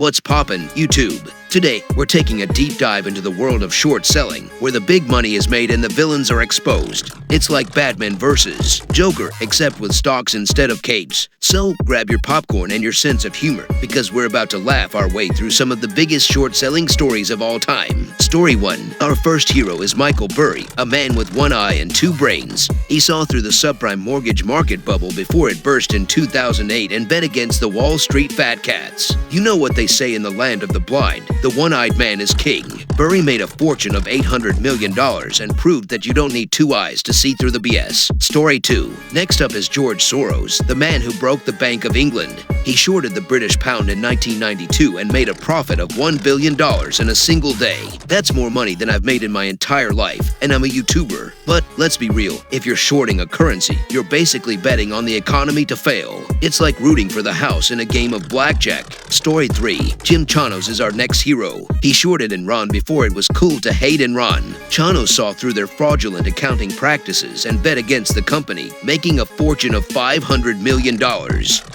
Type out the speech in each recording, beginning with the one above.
What's poppin', YouTube? Today, we're taking a deep dive into the world of short selling, where the big money is made and the villains are exposed. It's like Batman versus Joker, except with stocks instead of capes. So, grab your popcorn and your sense of humor, because we're about to laugh our way through some of the biggest short selling stories of all time. Story 1. Our first hero is Michael Burry, a man with one eye and two brains. He saw through the subprime mortgage market bubble before it burst in 2008 and bet against the Wall Street fat cats. You know what they say in the land of the blind. The one-eyed man is king. Burry made a fortune of $800 million and proved that you don't need two eyes to see through the BS. Story 2. Next up is George Soros, the man who broke the Bank of England. He shorted the British pound in 1992 and made a profit of $1 billion in a single day. That's more money than I've made in my entire life, and I'm a YouTuber. But let's be real, if you're shorting a currency, you're basically betting on the economy to fail. It's like rooting for the house in a game of blackjack. Story 3. Jim Chanos is our next hero. He shorted Enron before it was cool to hate Enron. Chanos saw through their fraudulent accounting practices and bet against the company, making a fortune of $500 million.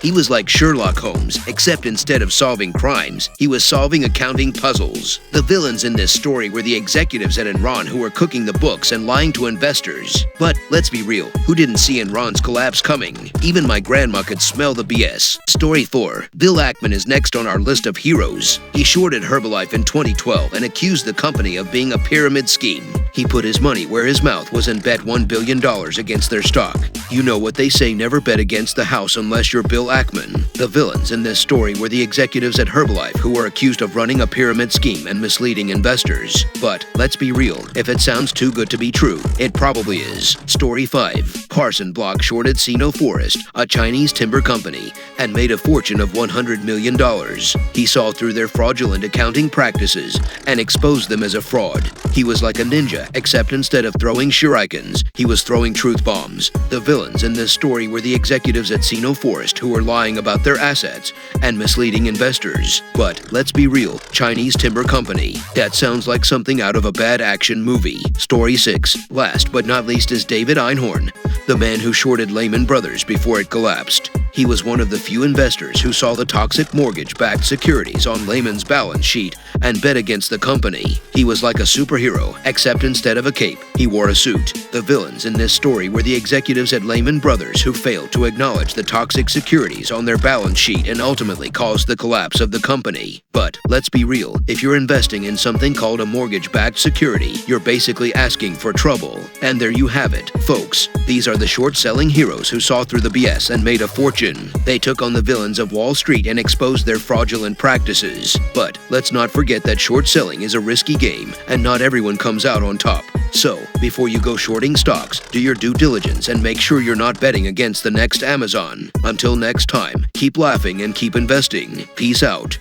He was like Sherlock Holmes, except instead of solving crimes, he was solving accounting puzzles. The villains in this story were the executives at Enron who were cooking the books and lying to investors. But let's be real, who didn't see Enron's collapse coming? Even my grandma could smell the BS. Story 4. Bill Ackman is next on our list of heroes. He shorted Herbalife in 2012 and accused the company of being a pyramid scheme. He put his money where his mouth was and bet $1 billion against their stock. You know what they say, never bet against the house unless you're Bill Ackman. The villains in this story were the executives at Herbalife who were accused of running a pyramid scheme and misleading investors. But let's be real, if it sounds too good to be true, it probably is. Story 5. Parson Block shorted Sino Forest, a Chinese timber company, and made a fortune of $100 million. He saw through their fraudulent accounting practices and exposed them as a fraud. He was like a ninja, except instead of throwing shurikens, he was throwing truth bombs. The villains in this story were the executives at Sino Forest who were lying about their assets and misleading investors. But let's be real, Chinese timber company. That sounds like something out of a bad action movie. Story 6. Last but not least is David Einhorn, the man who shorted Lehman Brothers before it collapsed. He was one of the few investors who saw the toxic mortgage-backed securities on Lehman's balance sheet and bet against the company. He was like a superhero, except instead of a cape, he wore a suit. The villains in this story were the executives at Lehman Brothers who failed to acknowledge the toxic securities on their balance sheet and ultimately caused the collapse of the company. But let's be real, if you're investing in something called a mortgage-backed security, you're basically asking for trouble. And there you have it, folks. These are the short-selling heroes who saw through the BS and made a fortune. They took on the villains of Wall Street and exposed their fraudulent practices. But let's not forget that short selling is a risky game, and not everyone comes out on top. So, before you go shorting stocks, do your due diligence and make sure you're not betting against the next Amazon. Until next time, keep laughing and keep investing. Peace out.